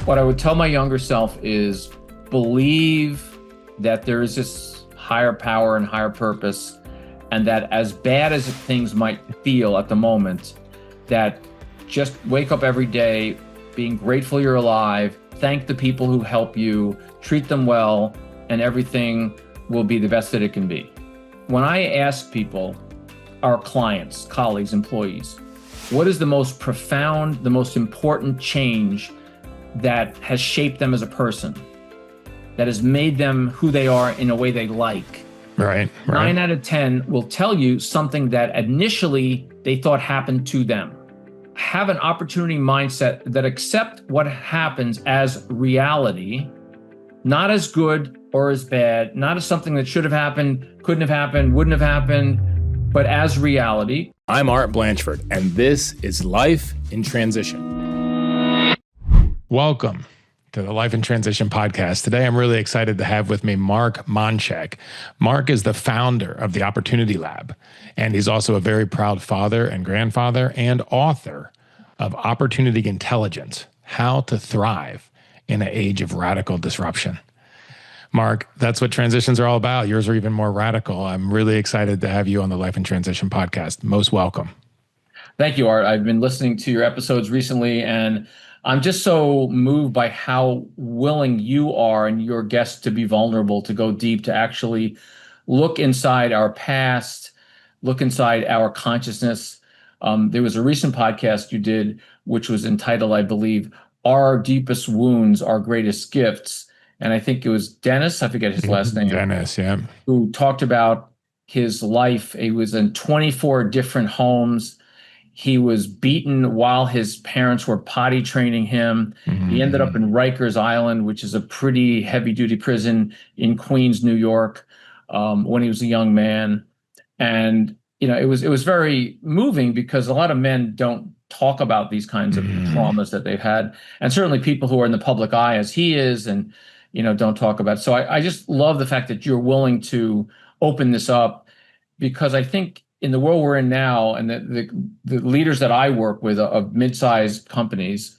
What I would tell my younger self is believe that there is this higher power and higher purpose, and that as bad as things might feel at the moment, that just wake up every day being grateful you're alive, thank the people who help you, treat them well, and everything will be the best that it can be. When I ask people, our clients, colleagues, employees, what is the most profound, the most important change that has shaped them as a person, that has made them who they are in a way they like? Right. 9 out of 10 will tell you something that initially they thought happened to them. Have an opportunity mindset that accept what happens as reality, not as good or as bad, not as something that should have happened, couldn't have happened, wouldn't have happened, but as reality. I'm Art Blanchford, and this is Life in Transition. Welcome to the Life in Transition podcast. Today, I'm really excited to have with me Mark Monchek. Mark is the founder of the Opportunity Lab, and he's also a very proud father and grandfather and author of Opportunity Intelligence: How to Thrive in an Age of Radical Disruption. Mark, that's what transitions are all about. Yours are even more radical. I'm really excited to have you on the Life in Transition podcast. Most welcome. Thank you, Art. I've been listening to your episodes recently, and I'm just so moved by how willing you are and your guests to be vulnerable, to go deep, to actually look inside our past, look inside our consciousness. There was a recent podcast you did, which was entitled, I believe, Our Deepest Wounds, Our Greatest Gifts. And I think it was Dennis, I forget his last name. Dennis, yeah. Who talked about his life. He was in 24 different homes. He was beaten while his parents were potty training him. Mm-hmm. He ended up in Rikers Island, which is a pretty heavy-duty prison in Queens, New York, when he was a young man. And you know, it was very moving because a lot of men don't talk about these kinds of traumas that they've had, and certainly people who are in the public eye, as he is, and don't talk about it. So I just love the fact that you're willing to open this up, because I think in the world we're in now, and the leaders that I work with of mid-sized companies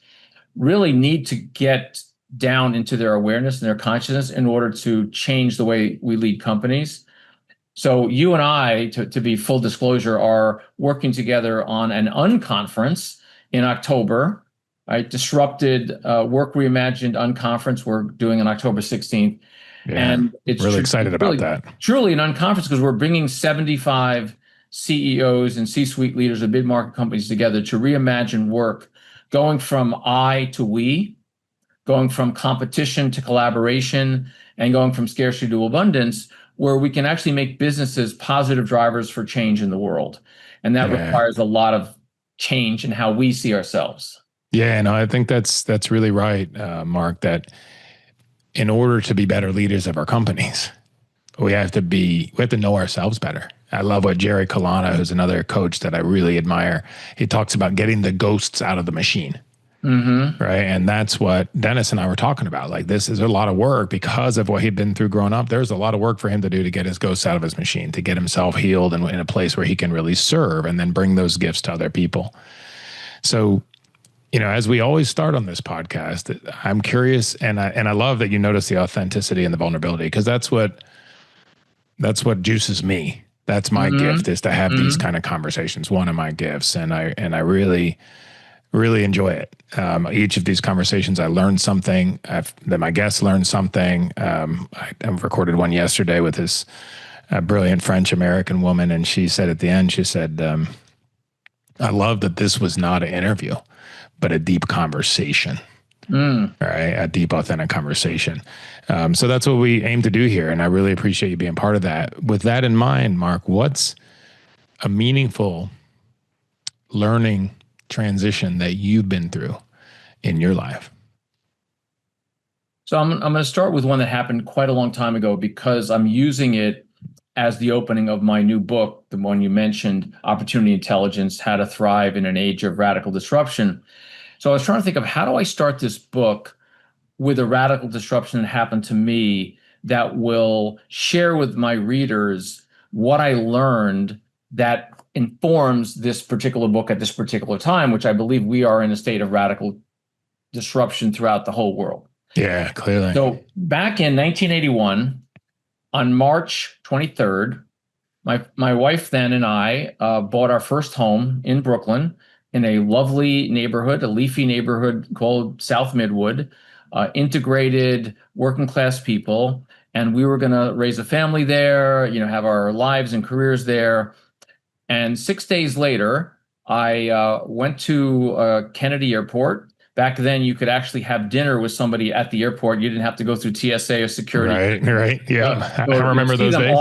really need to get down into their awareness and their consciousness in order to change the way we lead companies. So you and I, to be full disclosure, are working together on an unconference in October. Right, Disrupted Work Reimagined Unconference. We're doing on October 16th. Yeah, and it's really excited about that. Truly an unconference, because we're bringing 75 CEOs and C-suite leaders of mid-market companies together to reimagine work, going from I to we, going from competition to collaboration, and going from scarcity to abundance, where we can actually make businesses positive drivers for change in the world. And that requires a lot of change in how we see ourselves. Yeah, no, I think that's really right, Mark, that in order to be better leaders of our companies, we have to know ourselves better. I love what Jerry Colana, who's another coach that I really admire, he talks about getting the ghosts out of the machine. Mm-hmm. Right. And that's what Dennis and I were talking about. Like, this is a lot of work because of what he'd been through growing up. There's a lot of work for him to do to get his ghosts out of his machine, to get himself healed and in a place where he can really serve and then bring those gifts to other people. So, as we always start on this podcast, I'm curious, and I love that you notice the authenticity and the vulnerability, because that's what juices me. That's my gift, is to have these kind of conversations. One of my gifts, and I really, really enjoy it. Each of these conversations, I learned something. That my guests learned something. I recorded one yesterday with this brilliant French American woman, and she said at the end, she said, "I love that this was not an interview, but a deep conversation." Right? A deep, authentic conversation. So that's what we aim to do here. And I really appreciate you being part of that. With that in mind, Mark, what's a meaningful learning transition that you've been through in your life? So I'm going to start with one that happened quite a long time ago, because I'm using it as the opening of my new book, the one you mentioned, Opportunity Intelligence: How to Thrive in an Age of Radical Disruption. So I was trying to think of, how do I start this book with a radical disruption that happened to me that will share with my readers what I learned that informs this particular book at this particular time, which I believe we are in a state of radical disruption throughout the whole world. Yeah, clearly. So back in 1981, on March 23rd, my wife then and I bought our first home in Brooklyn in a lovely neighborhood, a leafy neighborhood called South Midwood, integrated working class people. And we were going to raise a family there, have our lives and careers there. And 6 days later, I went to Kennedy Airport. Back then, you could actually have dinner with somebody at the airport. You didn't have to go through TSA or security. Right. Yeah. I remember those days.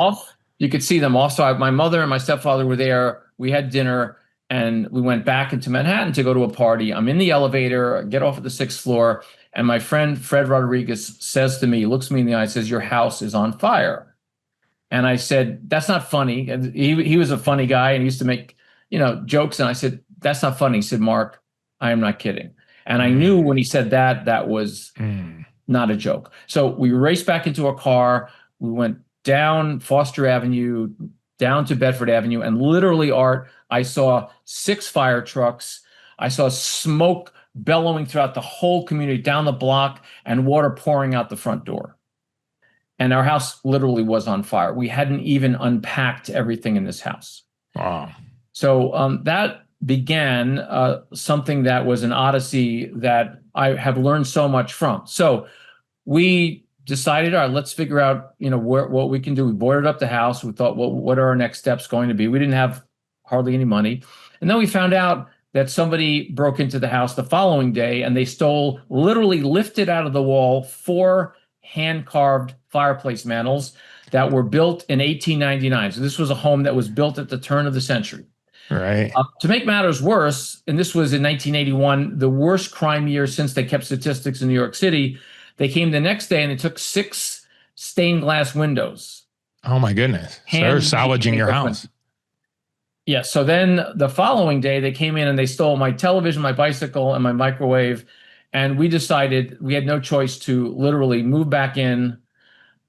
You could see them off. So my mother and my stepfather were there. We had dinner and we went back into Manhattan to go to a party. I'm in the elevator, get off at the 6th floor. And my friend, Fred Rodriguez, says to me, looks me in the eye, says, "Your house is on fire." And I said, "That's not funny." And he was a funny guy and he used to make, jokes. And I said, "That's not funny." He said, "Mark, I am not kidding." And I knew when he said that was not a joke. So we raced back into a car. We went down Foster Avenue, down to Bedford Avenue. And literally, Art, I saw 6 fire trucks. I saw smoke bellowing throughout the whole community down the block and water pouring out the front door. And our house literally was on fire. We hadn't even unpacked everything in this house. Wow. So that began something that was an odyssey that I have learned so much from. So we decided, all right, let's figure out, what we can do. We boarded up the house. We thought, well, what are our next steps going to be? We didn't have hardly any money. And then we found out that somebody broke into the house the following day and they literally lifted out of the wall 4 hand-carved fireplace mantles that were built in 1899. So this was a home that was built at the turn of the century. Right. To make matters worse, and this was in 1981, the worst crime year since they kept statistics in New York City, they came the next day and they took 6 stained glass windows. Oh my goodness. So they're salvaging your house. Yeah. So then the following day they came in and they stole my television, my bicycle, and my microwave. And we decided we had no choice to literally move back in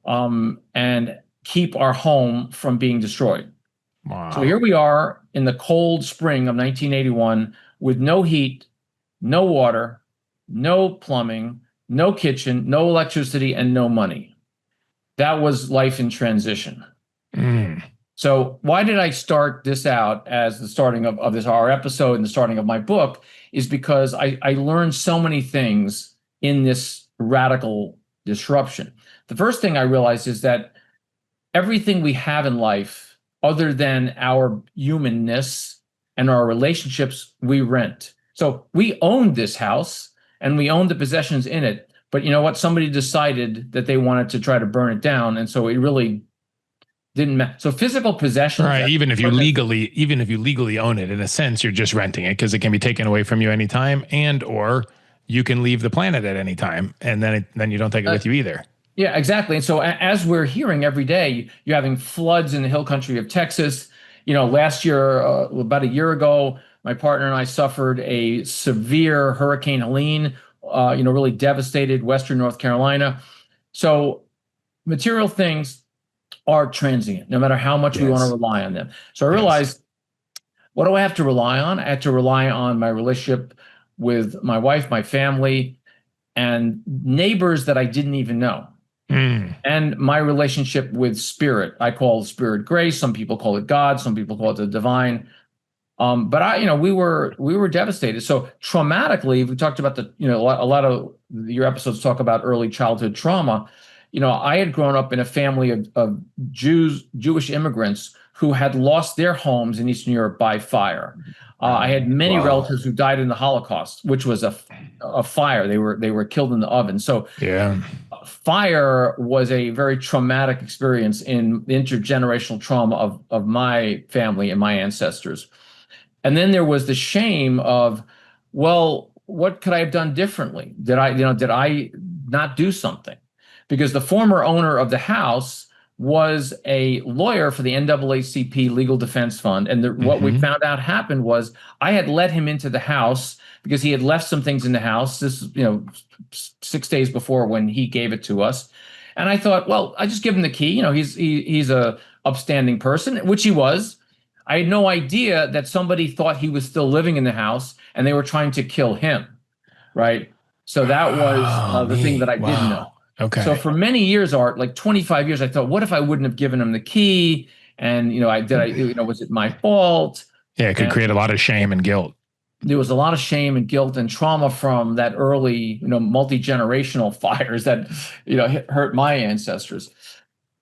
and keep our home from being destroyed. Wow. So here we are in the cold spring of 1981 with no heat, no water, no plumbing, no kitchen, no electricity, and no money. That was life in transition. So why did I start this out as the starting of this, our episode and the starting of my book, is because I learned so many things in this radical disruption. The first thing I realized is that everything we have in life, other than our humanness and our relationships, we rent. So we owned this house and we owned the possessions in it. But you know what? Somebody decided that they wanted to try to burn it down. And so it really didn't matter. So physical possession. Right. Even if you legally own it, in a sense, you're just renting it because it can be taken away from you anytime, or you can leave the planet at any time. And then you don't take it with you either. Yeah, exactly. And so as we're hearing every day, you're having floods in the hill country of Texas. Last year, about a year ago, my partner and I suffered a severe Hurricane Helene, really devastated Western North Carolina. So material things are transient, no matter how much we want to rely on them. So I realized, what do I have to rely on? I had to rely on my relationship with my wife, my family, and neighbors that I didn't even know. And my relationship with spirit. I call spirit grace. Some people call it God. Some people call it the divine. But we were devastated. So traumatically, we talked about a lot of your episodes talk about early childhood trauma. I had grown up in a family of Jewish immigrants who had lost their homes in Eastern Europe by fire. I had many relatives who died in the Holocaust, which was a fire. They were killed in the oven. So fire was a very traumatic experience in the intergenerational trauma of my family and my ancestors. And then there was the shame of, well, what could I have done differently? Did I not do something? Because the former owner of the house was a lawyer for the NAACP Legal Defense Fund. And what we found out happened was I had let him into the house because he had left some things in the house, 6 days before when he gave it to us. And I thought, well, I just give him the key. He's a upstanding person, which he was. I had no idea that somebody thought he was still living in the house and they were trying to kill him, right? So that was Oh, the thing that neat. I didn't know. Wow. So Okay. for many years, Art, like 25 years, I thought, what if I wouldn't have given him the key? And, was it my fault? Yeah, it could And create a lot of shame and guilt. there was a lot of shame and guilt and trauma from that early, multi-generational fires that, hurt my ancestors.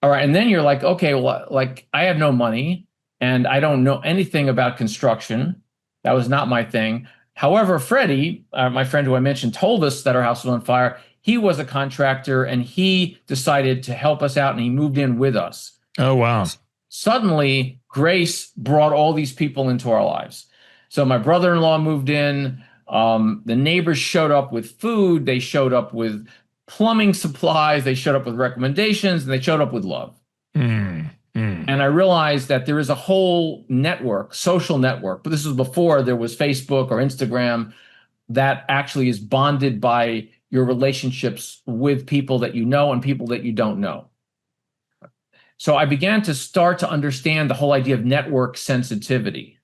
All right. And then you're like, okay, well, like I have no money and I don't know anything about construction. That was not my thing. However, Freddie, my friend who I mentioned, told us that our house was on fire. He was a contractor and he decided to help us out and he moved in with us. Oh, wow. Suddenly, grace brought all these people into our lives. So my brother-in-law moved in. The neighbors showed up with food. They showed up with plumbing supplies. They showed up with recommendations, and they showed up with love. Mm, mm. And I realized that there is a whole network, social network, but this was before there was Facebook or Instagram, that actually is bonded by your relationships with people that you know and people that you don't know. So I began to start to understand the whole idea of network sensitivity,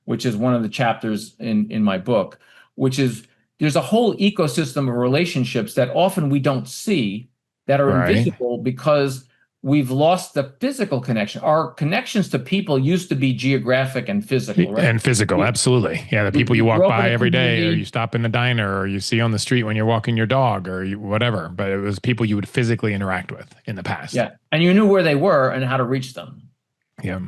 which is one of the chapters in my book, which is there's a whole ecosystem of relationships that often we don't see, that are Right. invisible because we've lost the physical connection. Our connections to people used to be geographic and physical, right? And physical, We, absolutely. Yeah, the people you we walk grew up in by a every day, or you community. stop in the diner, or you see on the street when you're walking your dog, or whatever. But it was people you would physically interact with in the past. Yeah. And you knew where they were and how to reach them. Yeah.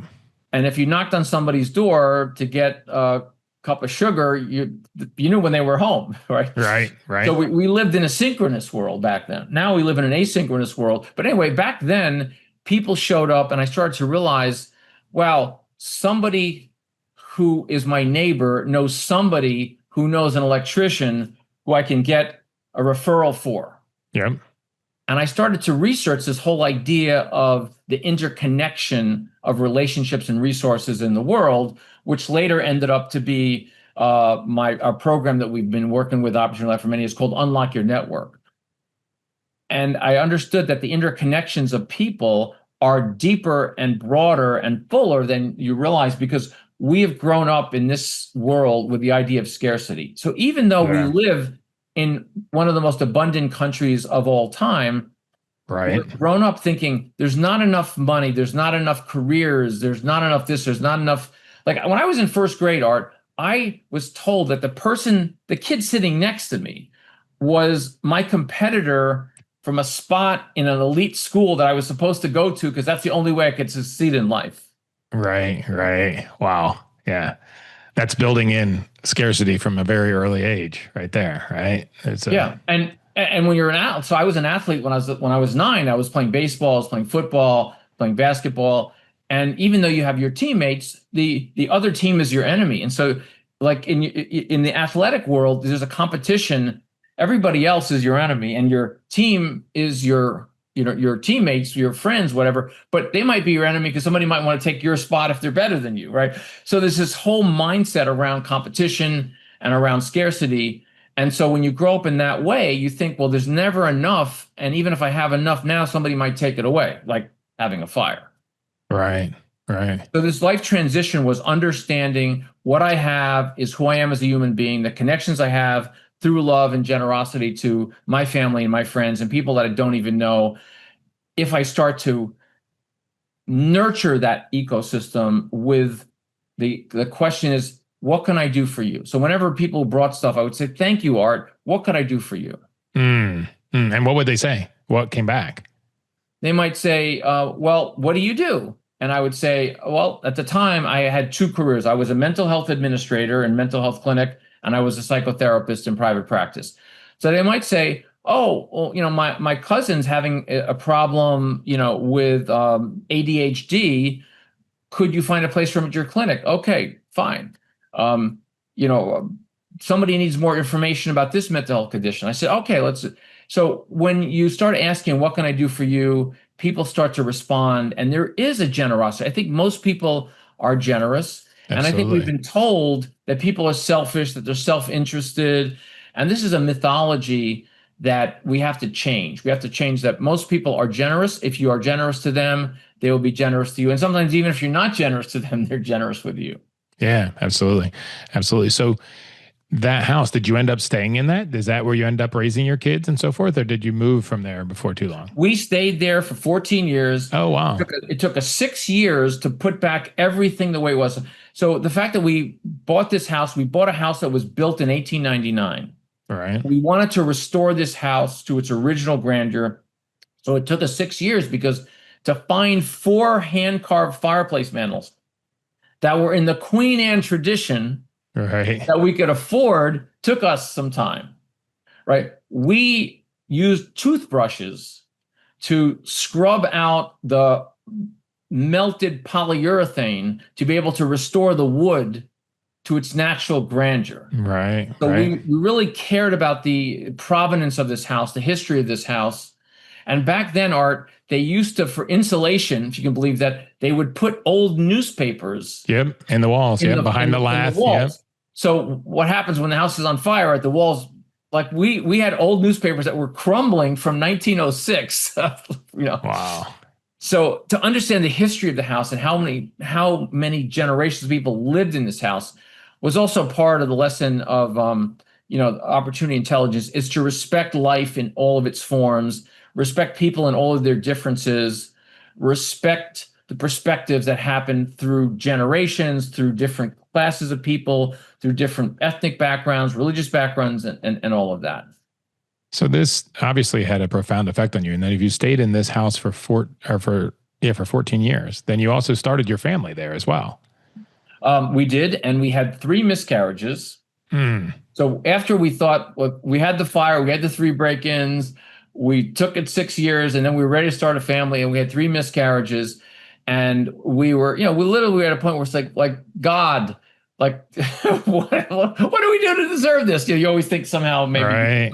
And if you knocked on somebody's door to get a cup of sugar, you knew when they were home, right? Right. So Right. we lived in a synchronous world back then. Now we live in an asynchronous world. But anyway, back then, people showed up, and I started to realize, wow, somebody who is my neighbor knows somebody who knows an electrician who I can get a referral for. Yeah. And I started to research this whole idea of the interconnection of relationships and resources in the world, which later ended up to be our program that we've been working with Opportunity Life for many years, called Unlock Your Network. And I understood that the interconnections of people are deeper and broader and fuller than you realize, because we have grown up in this world with the idea of scarcity. So even though we Yeah. live in one of the most abundant countries of all time, we're Right. grown up thinking there's not enough money, there's not enough careers, there's not enough this, there's not enough. Like when I was in first grade, Art, I was told that the kid sitting next to me was my competitor from a spot in an elite school that I was supposed to go to because that's the only way I could succeed in life. Right. Right. Wow. Yeah. That's building in scarcity from a very early age, right there. Right. It's Yeah, and when you're an athlete, so I was an athlete when I was 9. I was playing baseball, I was playing football, playing basketball, and even though you have your teammates, the other team is your enemy. And so, like in the athletic world, there's a competition. Everybody else is your enemy, and your team is your teammates, your friends, whatever. But they might be your enemy because somebody might want to take your spot if they're better than you, right? So there's this whole mindset around competition and around scarcity. And so when you grow up in that way, you think, well, there's never enough. And even if I have enough now, somebody might take it away, like having a fire. right. Right. So this life transition was understanding what I have is who I am as a human being, the connections I have through love and generosity to my family and my friends and people that I don't even know. If I start to nurture that ecosystem with the question is, what can I do for you? So whenever people brought stuff, I would say, thank you, Art. What could I do for you? And what would they say? What came back? They might say, well, what do you do? And I would say, well, at the time I had 2 careers. I was a mental health administrator in mental health clinic, and I was a psychotherapist in private practice. So they might say, oh, well, my cousin's having a problem, with ADHD. Could you find a place for him at your clinic? Okay, fine. Um, you know, Somebody needs more information about this mental health condition. I said, okay, let's. So when you start asking, what can I do for you? People start to respond, and there is a generosity. I think most people are generous. And I think we've Absolutely. been told that people are selfish, that they're self-interested. And this is a mythology that we have to change. We have to change that. Most people are generous. If you are generous to them, they will be generous to you. And sometimes even if you're not generous to them, they're generous with you. Yeah, absolutely. Absolutely. So That house, did you end up staying in that? Is that where you end up raising your kids and so forth? Or did you move from there before too long? We stayed there for 14 years. Oh, wow. It took us 6 years to put back everything the way it was. So the fact that we bought this house, we bought a house that was built in 1899. Right. We wanted to restore this house to its original grandeur. So it took us 6 years because to find 4 hand-carved fireplace mantles that were in the Queen Anne tradition Right. that we could afford took us some time, right? We used toothbrushes to scrub out the melted polyurethane to be able to restore the wood to its natural grandeur. Right. So Right. we really cared about the provenance of this house, the history of this house. And back then, Art, they used to, for insulation, if you can believe that, they would put old newspapers Yep. In the walls. Yep. Behind the in the lath. Yep. walls. So what happens when the house is on fire at the walls? Like we had old newspapers that were crumbling from 1906. Wow. So to understand the history of the house and how many generations of people lived in this house was also part of the lesson of opportunity intelligence is to respect life in all of its forms, respect people in all of their differences, respect the perspectives that happen through generations, through different classes of people, through different ethnic backgrounds, religious backgrounds, and all of that. So this obviously had a profound effect on you. And then if you stayed in this house for 14 years, then you also started your family there as well. We did, and we had 3 miscarriages. So after we thought, well, we had the fire, we had the 3 break-ins, we took it 6 years, and then we were ready to start a family, and we had 3 miscarriages. And we were, we literally were at a point where it's like God, like, what do we do to deserve this? You always think somehow maybe. Right.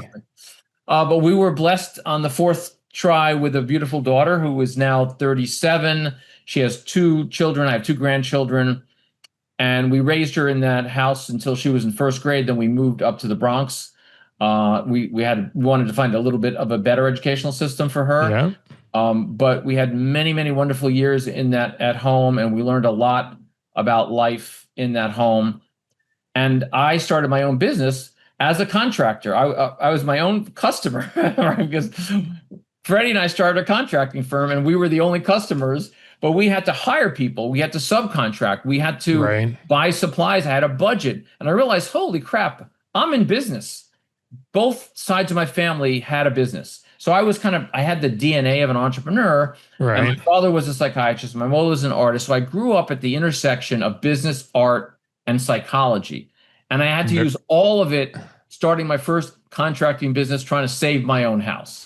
But we were blessed on the 4th try with a beautiful daughter who is now 37. She has 2 children. I have 2 grandchildren. And we raised her in that house until she was in 1st grade. Then we moved up to the Bronx. We wanted to find a little bit of a better educational system for her. Yeah. But we had many, many wonderful years in that at home, and we learned a lot about life in that home. And I started my own business as a contractor. I was my own customer, right? Because Freddie and I started a contracting firm, and we were the only customers. But we had to hire people. We had to subcontract. We had to buy supplies. I had a budget, and I realized, holy crap, I'm in business. Both sides of my family had a business. So I had the DNA of an entrepreneur. Right. And my father was a psychiatrist. My mother was an artist. So I grew up at the intersection of business, art, and psychology. And I had to use all of it starting my first contracting business, trying to save my own house.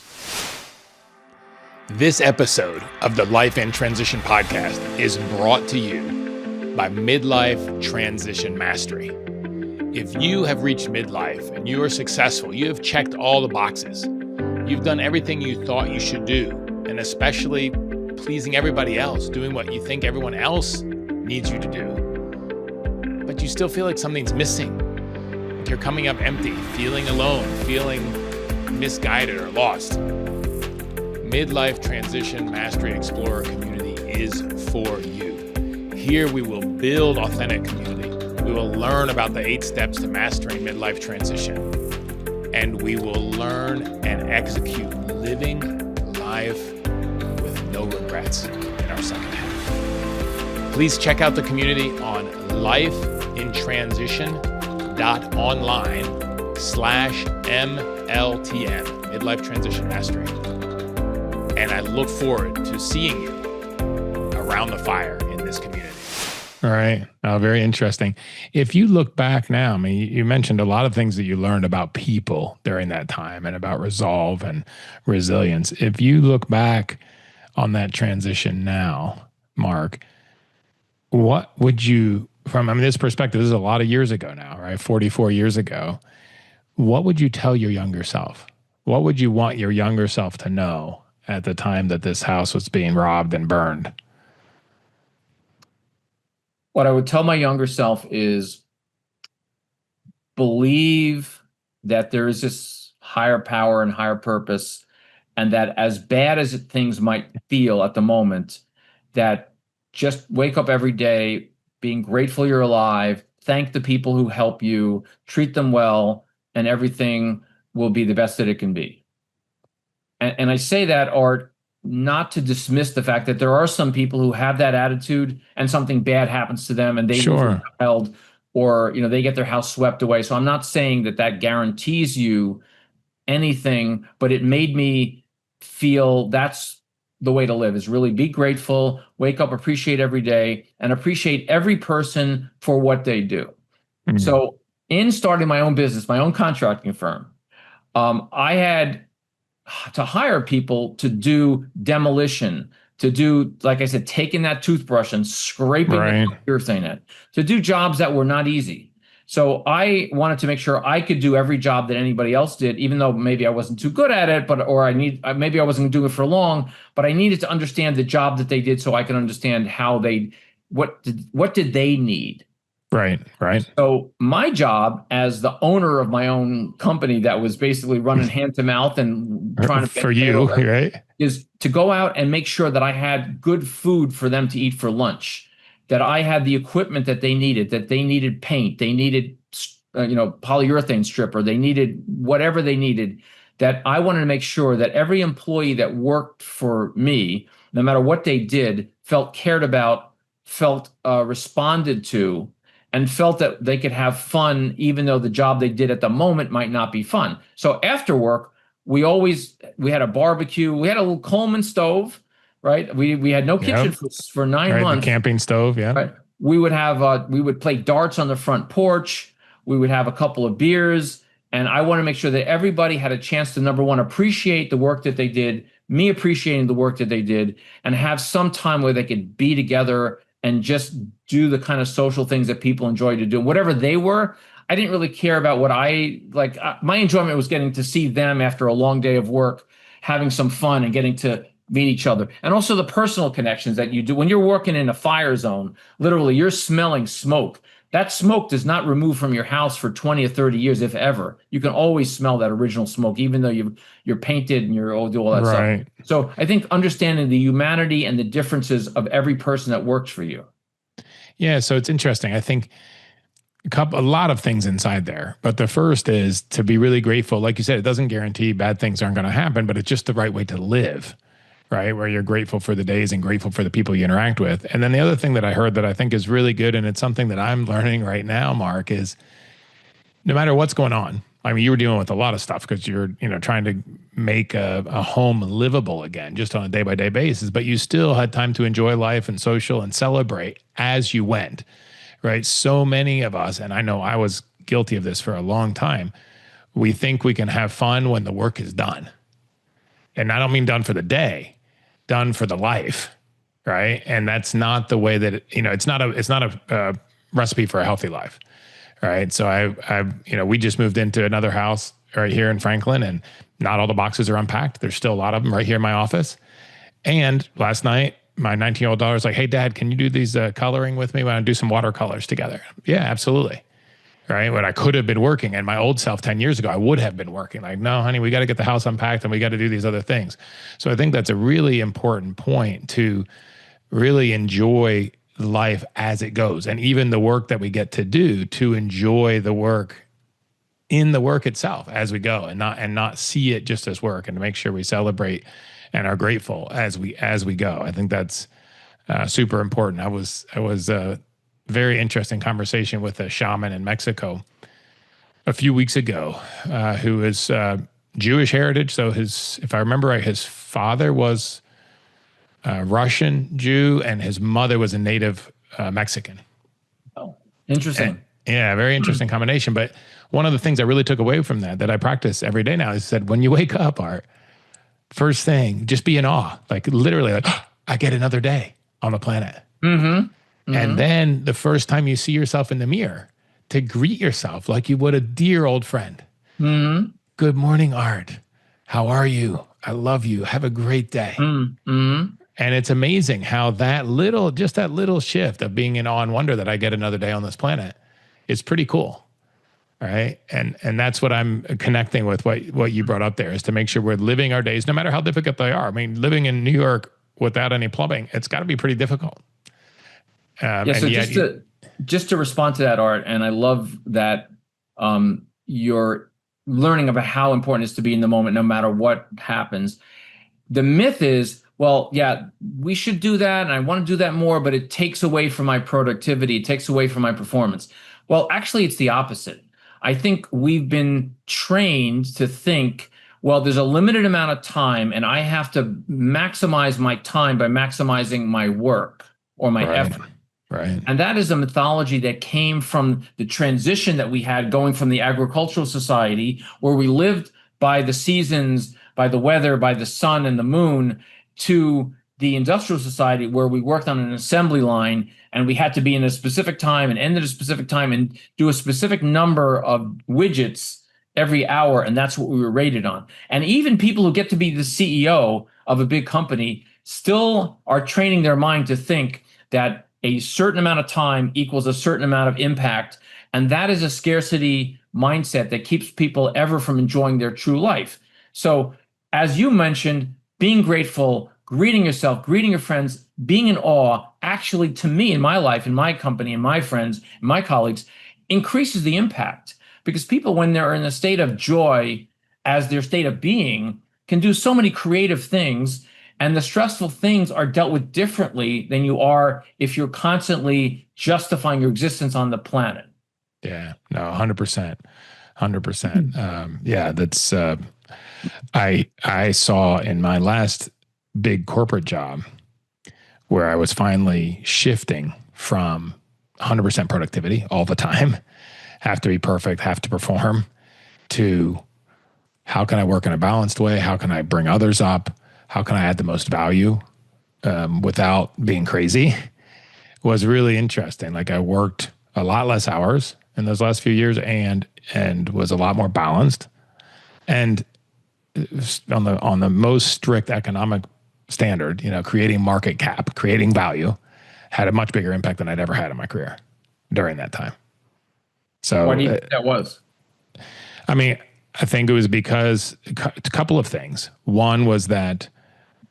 This episode of the Life in Transition podcast is brought to you by MidLife Transition Mastery. If you have reached midlife and you are successful, you have checked all the boxes. You've done everything you thought you should do, and especially pleasing everybody else, doing what you think everyone else needs you to do. But you still feel like something's missing. Like you're coming up empty, feeling alone, feeling misguided or lost. MidLife Transition Mastery Explorer community is for you. Here we will build authentic community. We will learn about the 8 steps to mastering midlife transition. And we will learn and execute living life with no regrets in our second half. Please check out the community on lifeintransition.online/MLTM, Midlife Transition Mastery. And I look forward to seeing you around the fire in this community. All right. Very interesting. If you look back now, I mean, you mentioned a lot of things that you learned about people during that time and about resolve and resilience. If you look back on that transition now, Mark, what would you, this perspective, this is a lot of years ago now, right? 44 years ago. What would you tell your younger self? What would you want your younger self to know at the time that this house was being robbed and burned? What I would tell my younger self is believe that there is this higher power and higher purpose, and that as bad as things might feel at the moment, that just wake up every day being grateful you're alive, thank the people who help you, treat them well, and everything will be the best that it can be. And I say that, Art, not to dismiss the fact that there are some people who have that attitude and something bad happens to them and they lose a Sure. child, or they get their house swept away. So I'm not saying that that guarantees you anything, but it made me feel that's the way to live, is really be grateful, wake up, appreciate every day, and appreciate every person for what they do. Mm. So in starting my own business, my own contracting firm, I had to hire people to do demolition, to do, like I said, taking that toothbrush and scraping the Right. urethane in it, to do jobs that were not easy. So I wanted to make sure I could do every job that anybody else did, even though maybe I wasn't too good at it, maybe I wasn't doing it for long, but I needed to understand the job that they did so I can understand what did they need. Right. Right. So my job as the owner of my own company that was basically running hand to mouth and trying to For get you, payroll right? is to go out and make sure that I had good food for them to eat for lunch, that I had the equipment that they needed paint, they needed polyurethane stripper, they needed whatever they needed, that I wanted to make sure that every employee that worked for me, no matter what they did, felt cared about, felt responded to, and felt that they could have fun, even though the job they did at the moment might not be fun. So after work, we had a barbecue. We had a little Coleman stove, right? We had no kitchen Yep. for 9 Right. The months. camping stove. Yeah. Right. We would play darts on the front porch. We would have a couple of beers. And I want to make sure that everybody had a chance to, number one, appreciate the work that they did, me appreciating the work that they did, and have some time where they could be together and just do the kind of social things that people enjoy to do. Whatever they were, I didn't really care about what I like. My enjoyment was getting to see them after a long day of work, having some fun and getting to meet each other. And also the personal connections that you do when you're working in a fire zone. Literally, you're smelling smoke. That smoke does not remove from your house for 20 or 30 years, if ever. You can always smell that original smoke, even though you're painted and you're do all that Right. stuff. So I think understanding the humanity and the differences of every person that works for you. Yeah. So it's interesting. I think a lot of things inside there, but the first is to be really grateful. Like you said, it doesn't guarantee bad things aren't going to happen, but it's just the right way to live, right? Where you're grateful for the days and grateful for the people you interact with. And then the other thing that I heard that I think is really good, and it's something that I'm learning right now, Mark, is no matter what's going on. I mean, you were dealing with a lot of stuff because you're, trying to make a home livable again, just on a day by day basis, but you still had time to enjoy life and social and celebrate as you went, right? So many of us, and I know I was guilty of this for a long time, we think we can have fun when the work is done. And I don't mean done for the day, done for the life, right? And that's not the way that it's not a recipe for a healthy life, right? So we just moved into another house right here in Franklin, and not all the boxes are unpacked. There's still a lot of them right here in my office. And last night, my 19-year-old daughter's like, "Hey, Dad, can you do these coloring with me? We want to do some watercolors together." Yeah, absolutely. Right. When I could have been working, and my old self 10 years ago, I would have been working. Like, no, honey, we got to get the house unpacked and we got to do these other things. So I think that's a really important point, to really enjoy life as it goes. And even the work that we get to do, to enjoy the work in the work itself as we go, and not see it just as work, and to make sure we celebrate and are grateful as we go. I think that's super important. I was very interesting conversation with a shaman in Mexico a few weeks ago, who is Jewish heritage. So if I remember right, his father was a Russian Jew and his mother was a native Mexican. Oh, interesting. Yeah, very interesting combination. But one of the things I really took away from that I practice every day now, is said, when you wake up, Art, first thing, just be in awe. Like literally, like, I get another day on the planet. Mm-hmm. Mm-hmm. And then the first time you see yourself in the mirror, to greet yourself like you would a dear old friend. Mm-hmm. Good morning, Art. How are you? I love you. Have a great day. Mm-hmm. And it's amazing how that little shift of being in awe and wonder that I get another day on this planet is pretty cool. All right. And that's what I'm connecting with, what you brought up there, is to make sure we're living our days, no matter how difficult they are. I mean, living in New York without any plumbing, it's got to be pretty difficult. Yeah, so just to respond to that, Art, and I love that you're learning about how important it is to be in the moment, no matter what happens. The myth is, well, yeah, we should do that, and I want to do that more, but it takes away from my productivity, it takes away from my performance. Well, actually, it's the opposite. I think we've been trained to think, well, there's a limited amount of time, and I have to maximize my time by maximizing my work or my Right. effort. Right. And that is a mythology that came from the transition that we had going from the agricultural society, where we lived by the seasons, by the weather, by the sun and the moon, to the industrial society, where we worked on an assembly line and we had to be in a specific time and end at a specific time and do a specific number of widgets every hour. And that's what we were rated on. And even people who get to be the CEO of a big company still are training their mind to think that a certain amount of time equals a certain amount of impact. And that is a scarcity mindset that keeps people ever from enjoying their true life. So, as you mentioned, being grateful, greeting yourself, greeting your friends, being in awe, actually, to me, in my life, in my company, in my friends, in my colleagues, increases the impact. Because people, when they're in a state of joy as their state of being, can do so many creative things, and the stressful things are dealt with differently than you are if you're constantly justifying your existence on the planet. Yeah, no, 100%. 100%. Yeah, that's, I saw in my last big corporate job where I was finally shifting from 100% productivity all the time, have to be perfect, have to perform, to how can I work in a balanced way? How can I bring others up? How can I add the most value without being crazy? Was really interesting. Like, I worked a lot less hours in those last few years and was a lot more balanced. And on the most strict economic standard, creating market cap, creating value, had a much bigger impact than I'd ever had in my career during that time. Why So, do you think that was? I mean, I think it was because a couple of things. One was that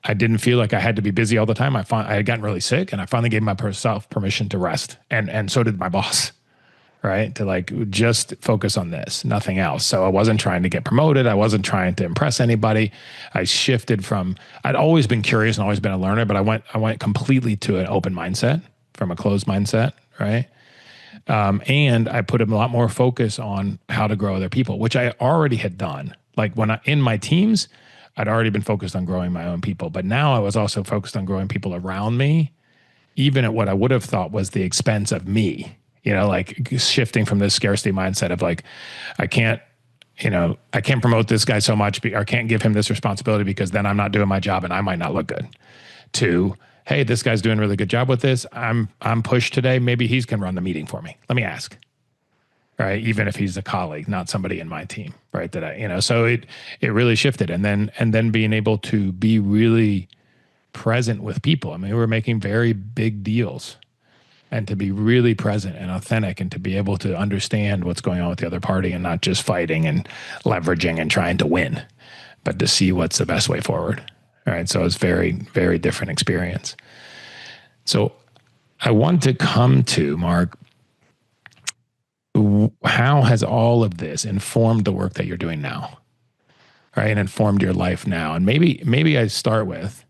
I didn't feel like I had to be busy all the time. I had gotten really sick, and I finally gave myself permission to rest, and so did my boss, right? To like just focus on this, nothing else. So I wasn't trying to get promoted. I wasn't trying to impress anybody. I shifted from, I'd always been curious and always been a learner, but I went completely to an open mindset from a closed mindset, right? And I put a lot more focus on how to grow other people, which I already had done. Like in my teams, I'd already been focused on growing my own people, but now I was also focused on growing people around me, even at what I would have thought was the expense of me, like shifting from this scarcity mindset of like, I can't promote this guy so much, or can't give him this responsibility because then I'm not doing my job and I might not look good, to, hey, this guy's doing a really good job with this. I'm pushed today. Maybe he can run the meeting for me. Let me ask. Right. Even if he's a colleague, not somebody in my team. Right. So it really shifted. And then being able to be really present with people. I mean, we were making very big deals, and to be really present and authentic and to be able to understand what's going on with the other party and not just fighting and leveraging and trying to win, but to see what's the best way forward. All right. So it's very, very different experience. So I want to come to, Mark, how has all of this informed the work that you're doing now? Right. And informed your life now? And maybe I start with,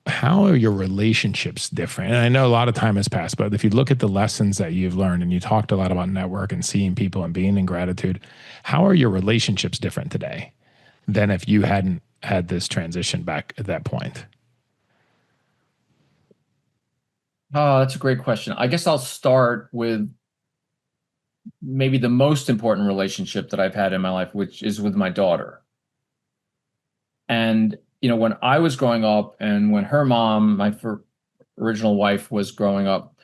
how are your relationships different? And I know a lot of time has passed, but if you look at the lessons that you've learned, and you talked a lot about network and seeing people and being in gratitude, how are your relationships different today than if you hadn't had this transition back at that point? Oh, that's a great question. I guess I'll start with maybe the most important relationship that I've had in my life, which is with my daughter. And, when I was growing up and when her mom, my original wife, was growing up,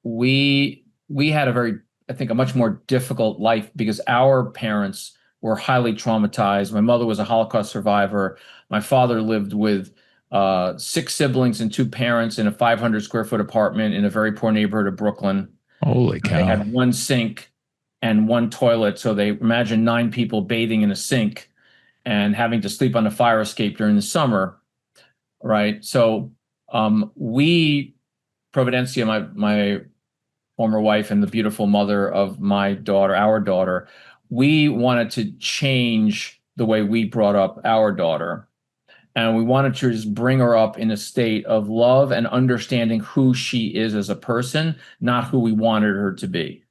we had I think, a much more difficult life because our parents were highly traumatized. My mother was a Holocaust survivor. My father lived with 6 siblings and 2 parents in a 500 square foot apartment in a very poor neighborhood of Brooklyn. Holy They cow. had 1 sink and 1 toilet. So they imagine 9 people bathing in a sink and having to sleep on a fire escape during the summer, right? So we Providencia, my former wife and the beautiful mother of my daughter, our daughter, we wanted to change the way we brought up our daughter. And we wanted to just bring her up in a state of love and understanding who she is as a person, not who we wanted her to be.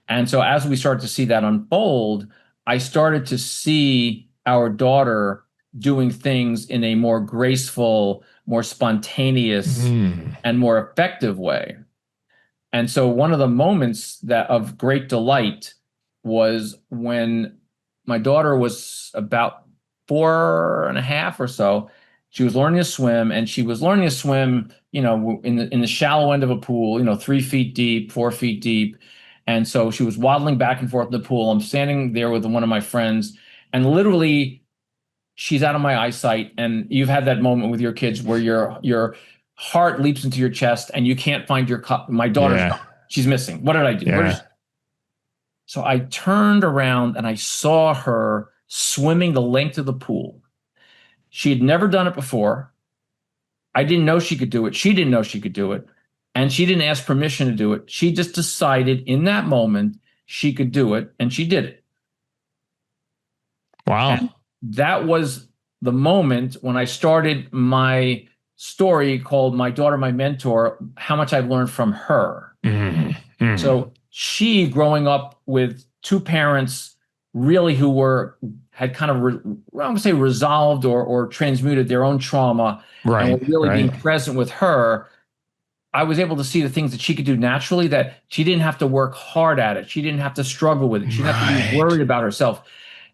And so as we start to see that unfold, I started to see our daughter doing things in a more graceful, more spontaneous, and more effective way. And so one of the moments that of great delight was when my daughter was about 4.5 or so. She was learning to swim, and she was learning to swim, in the shallow end of a pool, 3 feet deep, 4 feet deep. And so she was waddling back and forth in the pool. I'm standing there with one of my friends, and literally she's out of my eyesight. And you've had that moment with your kids where your heart leaps into your chest and you can't find your cup. My daughter's gone. She's missing. What did I do? Yeah. So I turned around and I saw her swimming the length of the pool. She had never done it before. I didn't know she could do it. She didn't know she could do it. And she didn't ask permission to do it. She just decided in that moment she could do it, and she did it. Wow. And that was the moment when I started my story called My Daughter, My Mentor, how much I've learned from her. So she, growing up with two parents really who had kind of, I don't want to say resolved or transmuted their own trauma, and were really being present with her, I was able to see the things that she could do naturally, that she didn't have to work hard at it. She didn't have to struggle with it. She didn't have to be worried about herself.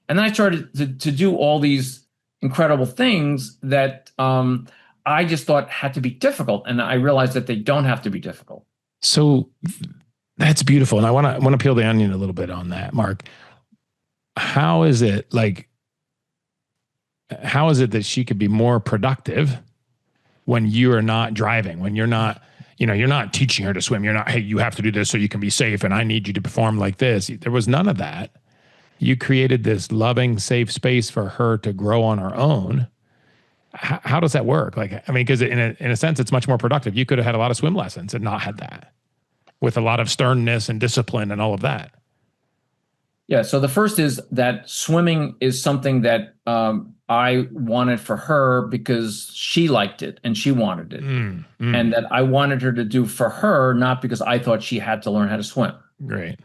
And then I started to do all these incredible things that I just thought had to be difficult. And I realized that they don't have to be difficult. So that's beautiful. And I want to peel the onion a little bit on that, Mark. How is it that she could be more productive when you are not driving, when you're not, you're not teaching her to swim. You're not, hey, you have to do this so you can be safe, and I need you to perform like this. There was none of that. You created this loving, safe space for her to grow on her own. How does that work? Because in a sense, it's much more productive. You could have had a lot of swim lessons and not had that, with a lot of sternness and discipline and all of that. Yeah. So the first is that swimming is something that I wanted for her because she liked it and she wanted it. And that I wanted her to do for her, not because I thought she had to learn how to swim. Great.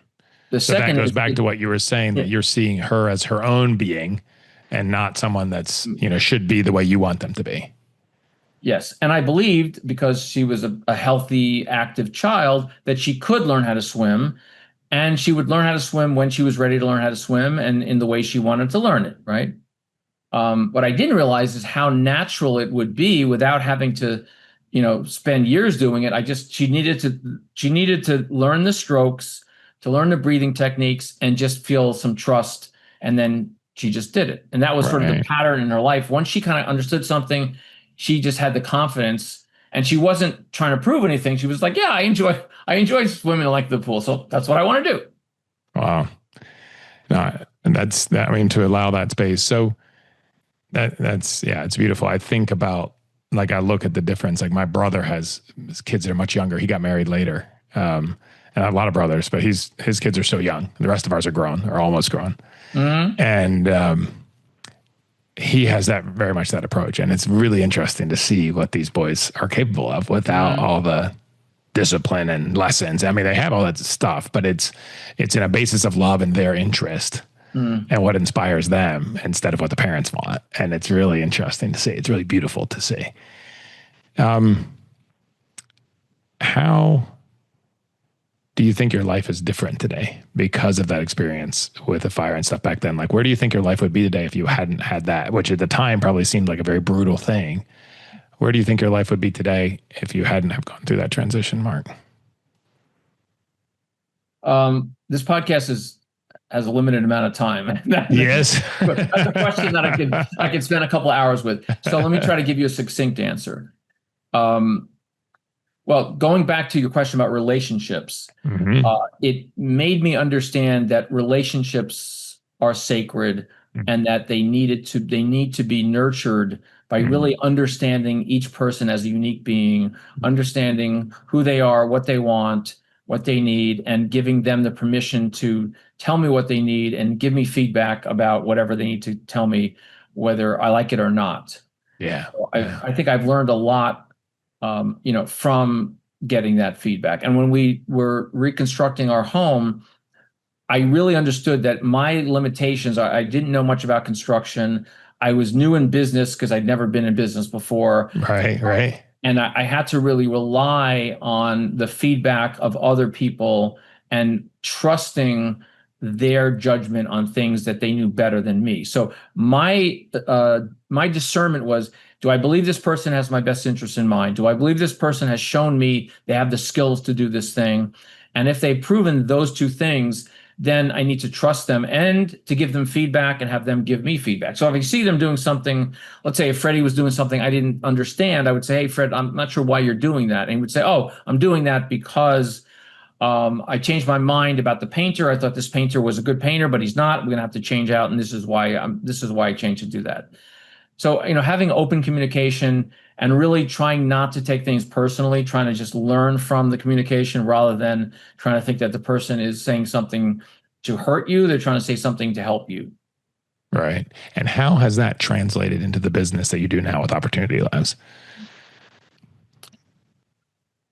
The so second that goes back to what you were saying, that you're seeing her as her own being and not someone that's, should be the way you want them to be. Yes. And I believed, because she was a healthy, active child, that she could learn how to swim, and she would learn how to swim when she was ready to learn how to swim and in the way she wanted to learn it. Right. What I didn't realize is how natural it would be without having to, spend years doing it. She needed to learn the strokes, to learn the breathing techniques, and just feel some trust. And then she just did it. And that was sort of the pattern in her life. Once she kind of understood something, she just had the confidence, and she wasn't trying to prove anything. She was like, yeah, I enjoy swimming like the pool. So that's what I want to do. Wow. No, and that's that. I mean, to allow that space. So that's it's beautiful. I think about, I look at the difference. Like, my brother has his kids that are much younger. He got married later. And I have a lot of brothers, but his kids are so young. The rest of ours are grown, or almost grown. And he has very much that approach. And it's really interesting to see what these boys are capable of without all the discipline and lessons. I mean, they have all that stuff, but it's in a basis of love and their interest and what inspires them instead of what the parents want. And it's really interesting to see. It's really beautiful to see. How do you think your life is different today because of that experience with the fire and stuff back then? Like, where do you think your life would be today if you hadn't had that, which at the time probably seemed like a very brutal thing? Where do you think your life would be today if you hadn't have gone through that transition, Mark? This podcast has a limited amount of time. Yes. That's a question that I could spend a couple of hours with. So let me try to give you a succinct answer. Well, going back to your question about relationships, it made me understand that relationships are sacred. and that they need to be nurtured by really understanding each person as a unique being, understanding who they are, what they want, what they need, and giving them the permission to tell me what they need and give me feedback about whatever they need to tell me, whether I like it or not. Yeah. So I think I've learned a lot, from getting that feedback. And when we were reconstructing our home, I really understood that my limitations, I didn't know much about construction. I was new in business because I'd never been in business before. Right. Right. And I had to really rely on the feedback of other people and trusting their judgment on things that they knew better than me. So my discernment was, do I believe this person has my best interest in mind? Do I believe this person has shown me they have the skills to do this thing? And if they've proven those two things, then I need to trust them and to give them feedback and have them give me feedback. So if I see them doing something, let's say if Freddie was doing something I didn't understand, I would say, hey, Fred, I'm not sure why you're doing that. And he would say, oh, I'm doing that because I changed my mind about the painter. I thought this painter was a good painter, but he's not. We're going to have to change out. And this is why I changed to do that. So, having open communication and really trying not to take things personally, trying to just learn from the communication rather than trying to think that the person is saying something to hurt you. They're trying to say something to help you. Right. And how has that translated into the business that you do now with Opportunity Labs?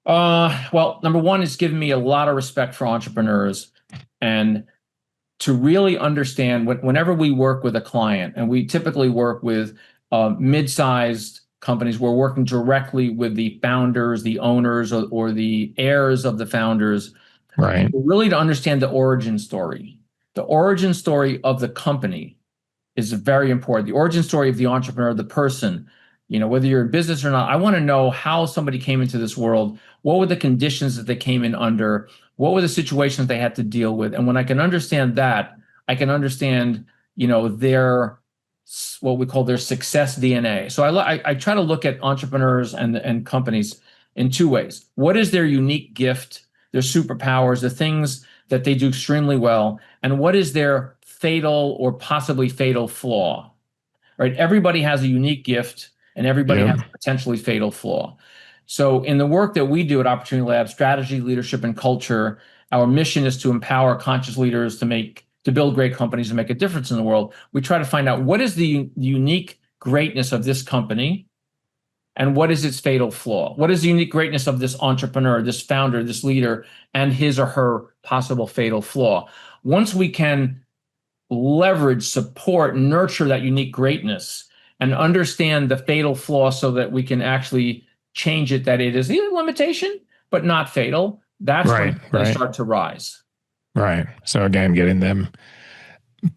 Well, number one, it's given me a lot of respect for entrepreneurs and to really understand whenever we work with a client, and we typically work with mid-sized companies, we're working directly with the founders, the owners, or the heirs of the founders, right? Really to understand the origin story. The origin story of the company is very important. The origin story of the entrepreneur, the person, whether you're in business or not, I want to know how somebody came into this world. What were the conditions that they came in under? What were the situations they had to deal with? And when I can understand that, I can understand, their, what we call their success DNA. So I try to look at entrepreneurs and companies in two ways. What is their unique gift, their superpowers, the things that they do extremely well, and what is their fatal or possibly fatal flaw? Right? Everybody has a unique gift, and everybody has a potentially fatal flaw. So in the work that we do at Opportunity Lab, strategy, leadership, and culture, our mission is to empower conscious leaders to build great companies and make a difference in the world. We try to find out what is the unique greatness of this company and what is its fatal flaw? What is the unique greatness of this entrepreneur, this founder, this leader, and his or her possible fatal flaw? Once we can leverage, support, nurture that unique greatness and understand the fatal flaw so that we can actually change it, that it is a limitation, but not fatal, that's when they start to rise. Right. So again, getting them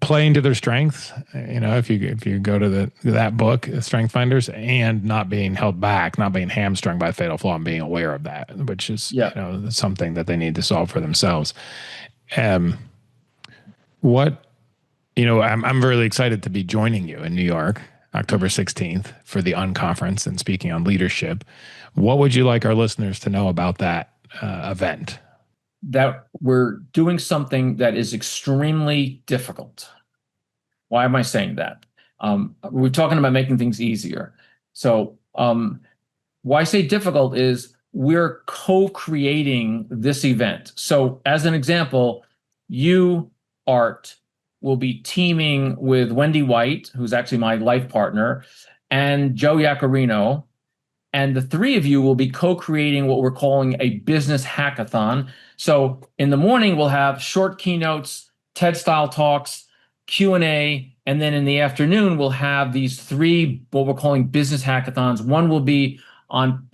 playing to their strengths, if you go to that book, Strength Finders, and not being held back, not being hamstrung by fatal flaw and being aware of that, which is something that they need to solve for themselves. I'm really excited to be joining you in New York, October 16th for the Unconference and speaking on leadership. What would you like our listeners to know about that event? That we're doing something that is extremely difficult. Why am I saying that? We're talking about making things easier. So why I say difficult is we're co-creating this event. So as an example, you, Art, will be teaming with Wendy White, who's actually my life partner, and Joe Yacarino. And the three of you will be co-creating what we're calling a business hackathon. So in the morning, we'll have short keynotes, TED-style talks, Q&A, and then in the afternoon, we'll have these three, what we're calling business hackathons. One will be on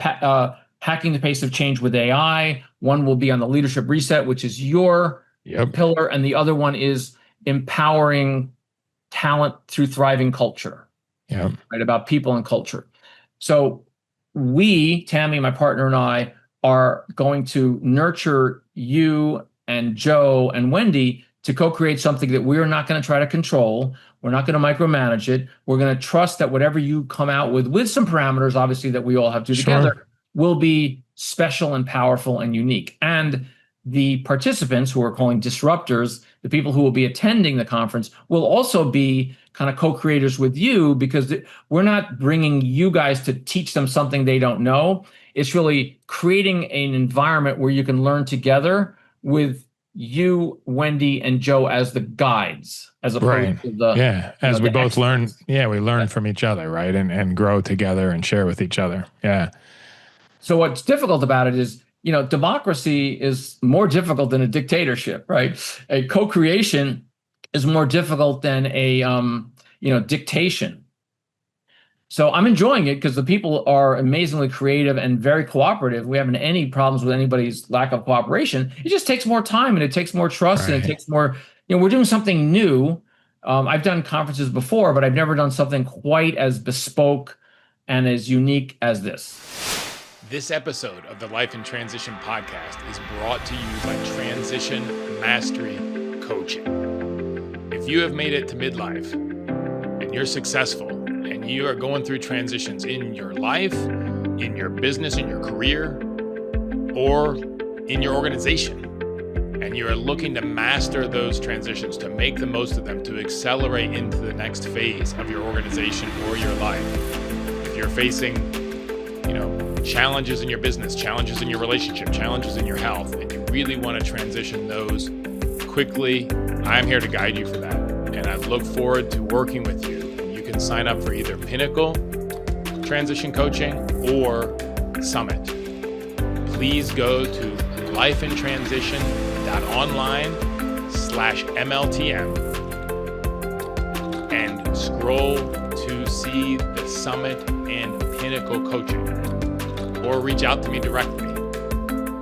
hacking the pace of change with AI. One will be on the leadership reset, which is your pillar. And the other one is empowering talent through thriving culture, right? About people and culture. So we, Tammy, my partner, and I are going to nurture you and Joe and Wendy to co-create something that we're not going to try to control. We're not going to micromanage it. We're going to trust that whatever you come out with some parameters, obviously, that we all have to do together, will be special and powerful and unique. And the participants, who we're calling disruptors, the people who will be attending the conference will also be kind of co-creators with you, because we're not bringing you guys to teach them something they don't know. It's really creating an environment where you can learn together with you, Wendy, and Joe as the guides, as opposed to the as we both experts. learn. We learn from each other, right, and grow together and share with each other. So what's difficult about it is, democracy is more difficult than a dictatorship, right? A co-creation is more difficult than a dictation. So I'm enjoying it because the people are amazingly creative and very cooperative. We haven't any problems with anybody's lack of cooperation. It just takes more time, and it takes more trust, and it takes more, we're doing something new. I've done conferences before, but I've never done something quite as bespoke and as unique as this. This episode of the Life in Transition podcast is brought to you by Transition Mastery Coaching. If you have made it to midlife and you're successful and you are going through transitions in your life, in your business, in your career, or in your organization, and you are looking to master those transitions, to make the most of them, to accelerate into the next phase of your organization or your life, if you're facing challenges in your business, challenges in your relationship, challenges in your health, and you really want to transition those quickly, I'm here to guide you for that. And I look forward to working with you. You can sign up for either Pinnacle Transition Coaching or Summit. Please go to lifeintransition.online/MLTM and scroll to see the Summit and Pinnacle Coaching, or reach out to me directly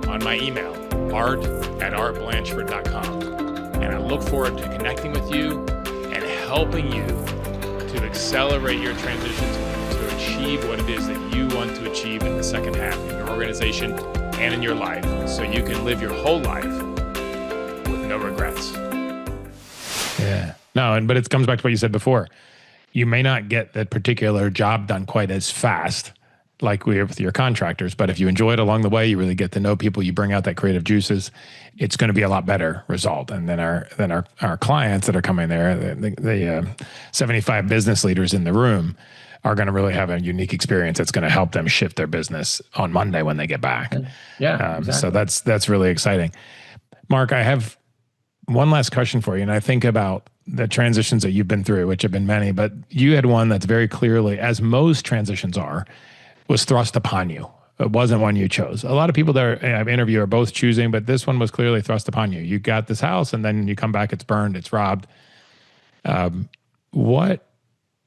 on my email, art@artblanchford.com. And I look forward to connecting with you and helping you to accelerate your transitions to achieve what it is that you want to achieve in the second half in your organization and in your life, so you can live your whole life with no regrets. But it comes back to what you said before. You may not get that particular job done quite as fast like we are with your contractors, but if you enjoy it along the way, you really get to know people, you bring out that creative juices, it's going to be a lot better result. And then our clients that are coming there, the 75 business leaders in the room, are going to really have a unique experience that's going to help them shift their business on Monday when they get back. Exactly. So that's really exciting. Mark, I have one last question for you, and I think about the transitions that you've been through, which have been many, but you had one that's very clearly, as most transitions are, was thrust upon you. It wasn't one you chose. A lot of people that I've interviewed are both choosing, but this one was clearly thrust upon you. You got this house, and then you come back, it's burned, it's robbed. What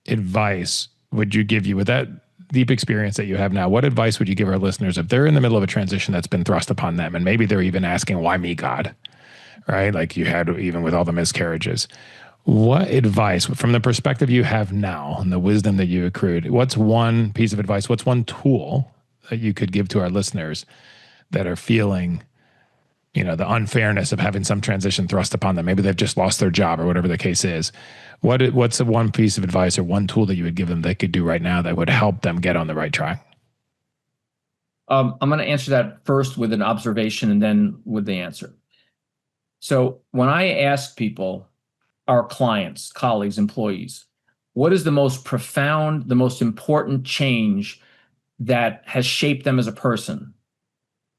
advice would you give you with that deep experience that you have now? What advice would you give our listeners if they're in the middle of a transition that's been thrust upon them, and maybe they're even asking, why me, God? Right? Like you had even with all the miscarriages. What advice, from the perspective you have now and the wisdom that you accrued, what's one piece of advice, what's one tool that you could give to our listeners that are feeling, the unfairness of having some transition thrust upon them? Maybe they've just lost their job or whatever the case is. What's the one piece of advice or one tool that you would give them they could do right now that would help them get on the right track? I'm going to answer that first with an observation and then with the answer. So when I ask people, our clients, colleagues, employees, what is the most profound, the most important change that has shaped them as a person,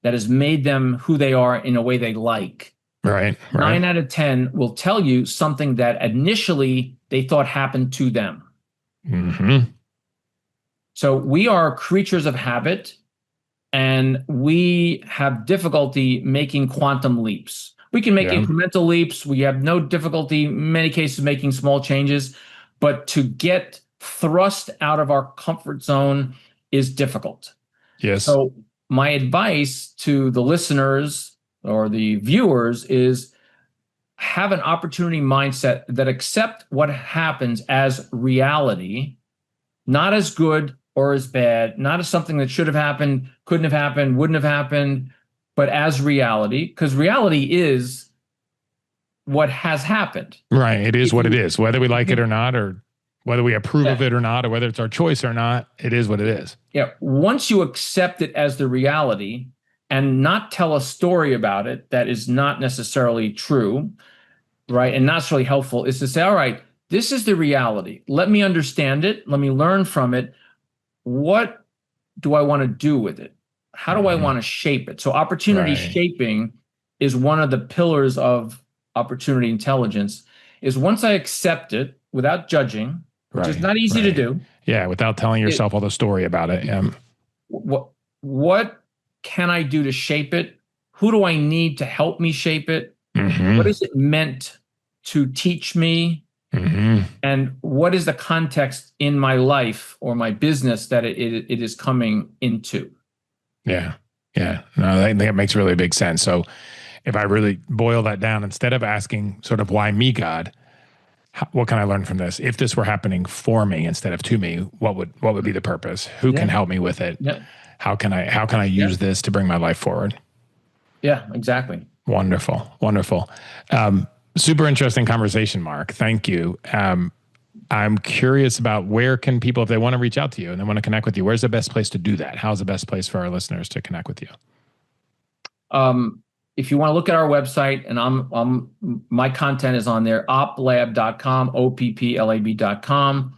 that has made them who they are in a way they like? Right. 9 out of 10 will tell you something that initially they thought happened to them. Mm-hmm. So we are creatures of habit, and we have difficulty making quantum leaps. We can make incremental leaps. We have no difficulty, in many cases, making small changes. But to get thrust out of our comfort zone is difficult. Yes. So my advice to the listeners or the viewers is have an opportunity mindset that accept what happens as reality, not as good or as bad, not as something that should have happened, couldn't have happened, wouldn't have happened, but as reality, because reality is what has happened. Right. It is what it is, whether we like it or not, or whether we approve of it or not, or whether it's our choice or not, it is what it is. Yeah. Once you accept it as the reality and not tell a story about it that is not necessarily true, right, and not necessarily helpful, is to say, all right, this is the reality. Let me understand it. Let me learn from it. What do I want to do with it? How do I want to shape it? So opportunity shaping is one of the pillars of opportunity intelligence, is once I accept it without judging, which is not easy to do. Yeah, without telling yourself all the story about it. What can I do to shape it? Who do I need to help me shape it? What is it meant to teach me? And what is the context in my life or my business that it is coming into? Yeah. No, I think it makes really big sense. So if I really boil that down, instead of asking sort of why me, God, what can I learn from this? If this were happening for me instead of to me, what would be the purpose? Who can help me with it? How can I use this to bring my life forward? Yeah, exactly. Wonderful. Super interesting conversation, Mark. Thank you. I'm curious about where can people, if they want to reach out to you and they want to connect with you, where's the best place to do that? How's the best place for our listeners to connect with you? If you want to look at our website, and my content is on there, opplab.com, opplab.com.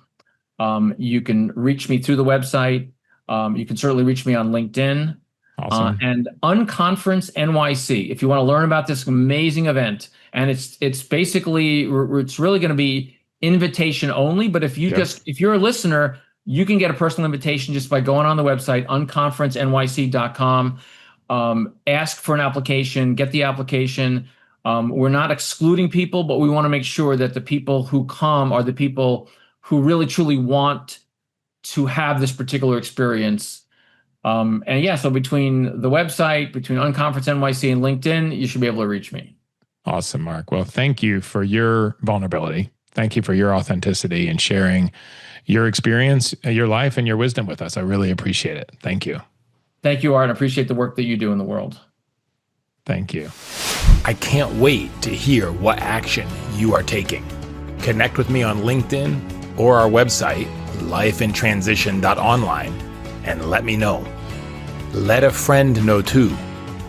You can reach me through the website. You can certainly reach me on LinkedIn. Awesome. And Unconference NYC. If you want to learn about this amazing event, and it's basically, it's really going to be invitation only. But if you're a listener, you can get a personal invitation just by going on the website, unconferencenyc.com. Ask for an application, get the application. We're not excluding people, but we want to make sure that the people who come are the people who really truly want to have this particular experience. So between the website, between Unconference NYC and LinkedIn, you should be able to reach me. Awesome, Mark. Well, thank you for your vulnerability. Thank you for your authenticity and sharing your experience, your life, and your wisdom with us. I really appreciate it. Thank you. Thank you, Art. I appreciate the work that you do in the world. Thank you. I can't wait to hear what action you are taking. Connect with me on LinkedIn or our website, lifeintransition.online, and let me know. Let a friend know too.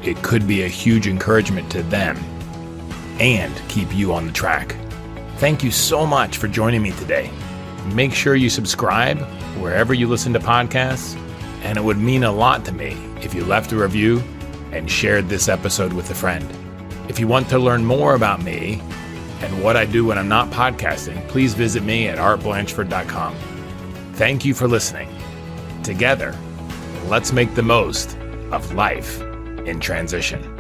It could be a huge encouragement to them and keep you on the track. Thank you so much for joining me today. Make sure you subscribe wherever you listen to podcasts, and it would mean a lot to me if you left a review and shared this episode with a friend. If you want to learn more about me and what I do when I'm not podcasting, please visit me at artblanchford.com. Thank you for listening. Together, let's make the most of life in transition.